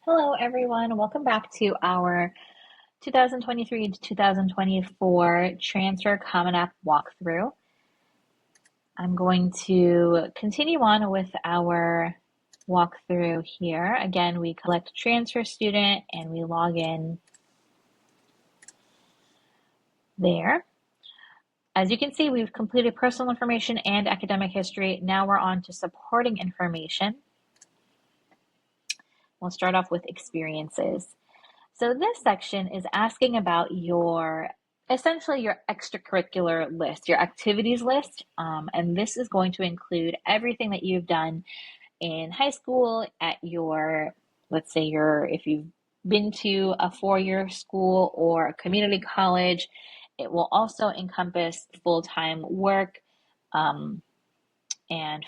Hello, everyone. Welcome back to our 2023 to 2024 Transfer Common App walkthrough. I'm going to continue on with our walkthrough here. Again, we collect transfer student and we log in there. As you can see, we've completed personal information and academic history. Now we're on to supporting information. We'll start off with experiences. So this section is asking about essentially your extracurricular list, your activities list. And this is going to include everything that you've done in high school at let's say if you've been to a four-year school or a community college. It will also encompass full-time work and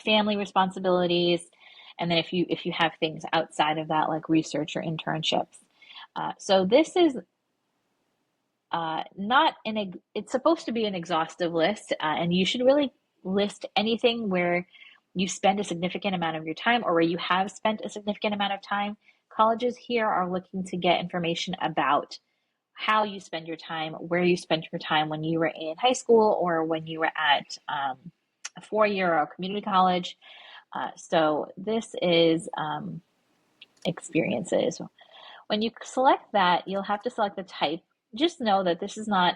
family responsibilities. And then if you have things outside of that, like research or internships. So this is it's supposed to be an exhaustive list, and you should really list anything where you spend a significant amount of your time or where you have spent a significant amount of time. Colleges here are looking to get information about how you spend your time, where you spent your time when you were in high school or when you were at a four-year or community college. So this is experiences. When you select that, you'll have to select the type. Just know that this is not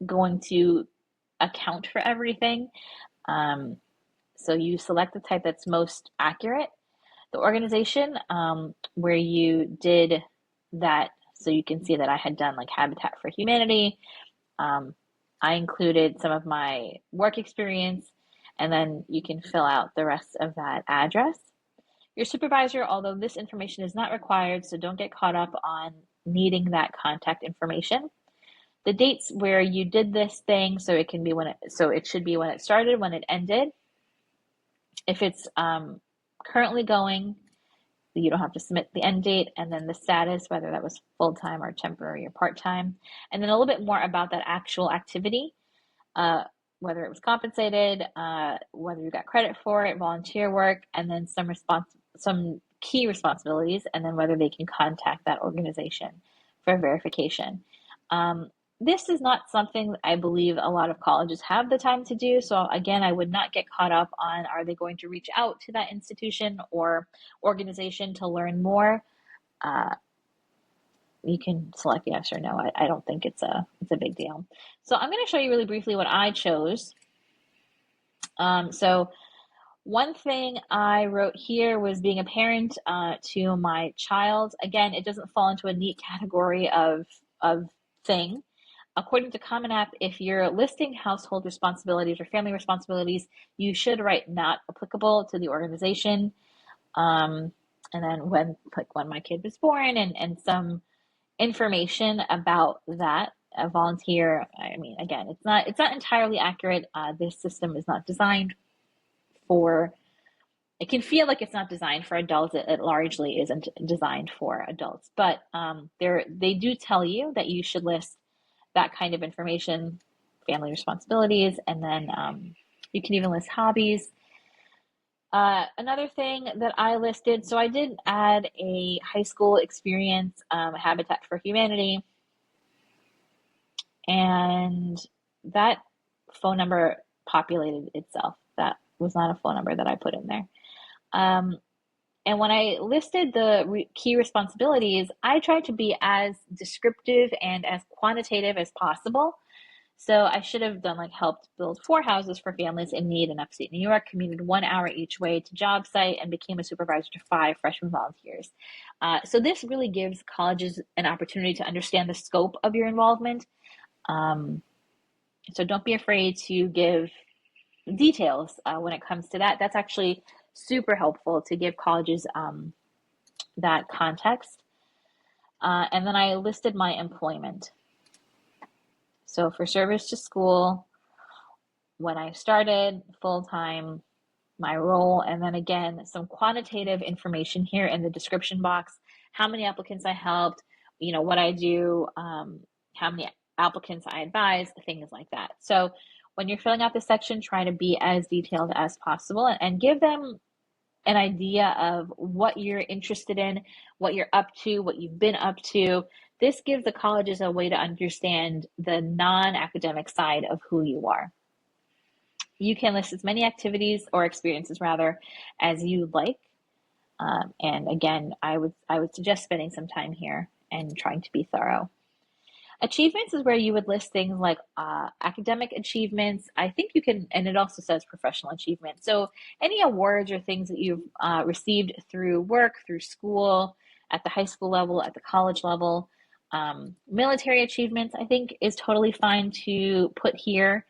going to account for everything. So you select the type that's most accurate. The organization where you did that, so you can see that I had done like Habitat for Humanity. I included some of my work experience, and then you can fill out the rest of that address. Your supervisor, although this information is not required, so don't get caught up on needing that contact information. The dates where you did this thing, so it should be when it started, when it ended. If it's currently going, you don't have to submit the end date, and then the status, whether that was full-time or temporary or part-time, and then a little bit more about that actual activity, whether it was compensated, whether you got credit for it, volunteer work, and then some key responsibilities, and then whether they can contact that organization for verification. This is not something I believe a lot of colleges have the time to do. So again, I would not get caught up on, are they going to reach out to that institution or organization to learn more? You can select yes or no. I don't think it's a big deal. So I'm going to show you really briefly what I chose. So one thing I wrote here was being a parent to my child. Again, it doesn't fall into a neat category of thing. According to CommonApp, if you're listing household responsibilities or family responsibilities, you should write not applicable to the organization. And then when my kid was born and some information about that, a volunteer. I mean, again, it's not entirely accurate. This system is not designed for. It can feel like it's not designed for adults. It largely isn't designed for adults, but they do tell you that you should list that kind of information, family responsibilities, and then you can even list hobbies. Another thing that I listed, so I did add a high school experience, Habitat for Humanity, and that phone number populated itself. That was not a phone number that I put in there. And when I listed the key responsibilities, I tried to be as descriptive and as quantitative as possible. So I should have done like helped build 4 houses for families in need in upstate New York, commuted 1 hour each way to job site, and became a supervisor to 5 freshman volunteers. So this really gives colleges an opportunity to understand the scope of your involvement. So don't be afraid to give details when it comes to that. That's actually super helpful to give colleges that context. And then I listed my employment. So for service to school, when I started full-time, my role, and then again, some quantitative information here in the description box, how many applicants I helped, what I do, how many applicants I advise, things like that. So when you're filling out this section, try to be as detailed as possible and give them an idea of what you're interested in, what you're up to, what you've been up to. This gives the colleges a way to understand the non-academic side of who you are. You can list as many activities or experiences rather as you like. And again, I would suggest spending some time here and trying to be thorough. Achievements is where you would list things like academic achievements. I think you can, and it also says professional achievements. So any awards or things that you've received through work, through school, at the high school level, at the college level. Military achievements, I think, is totally fine to put here.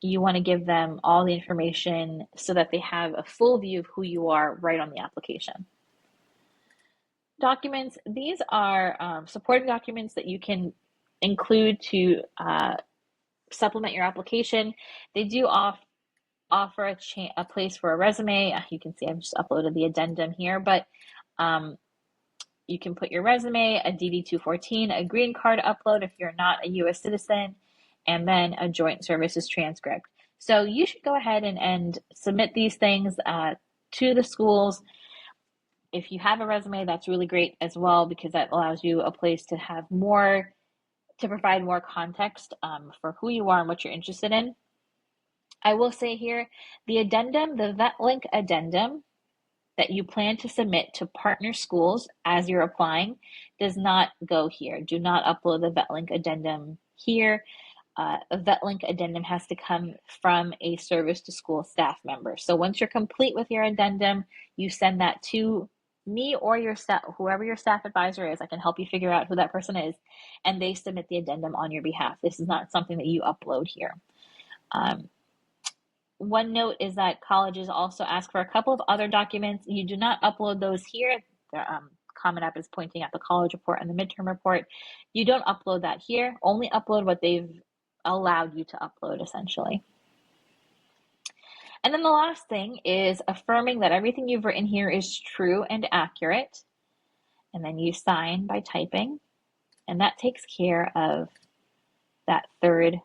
You want to give them all the information so that they have a full view of who you are right on the application. Documents, these are supporting documents that you can include to supplement your application. They do offer a place for a resume. You can see I've just uploaded the addendum here, but you can put your resume, a DD-214, a green card upload if you're not a U.S. citizen, and then a joint services transcript. So you should go ahead and submit these things to the schools. If you have a resume, that's really great as well, because that allows you a place to have more, to provide more context for who you are and what you're interested in. I will say here, the addendum, the VetLink addendum that you plan to submit to partner schools as you're applying does not go here. Do not upload the VetLink addendum here. A VetLink addendum has to come from a service to school staff member. So once you're complete with your addendum, you send that to me or your staff, whoever your staff advisor is. I can help you figure out who that person is, and they submit the addendum on your behalf. This is not something that you upload here. One note is that colleges also ask for a couple of other documents. You do not upload those here. CommonApp is pointing at the college report and the midterm report. You don't upload that here. Only upload what they've allowed you to upload, essentially. And then the last thing is affirming that everything you've written here is true and accurate. And then you sign by typing. And that takes care of that third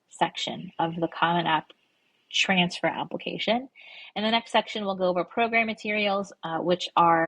section of the CommonApp transfer application. And the next section will go over program materials, which are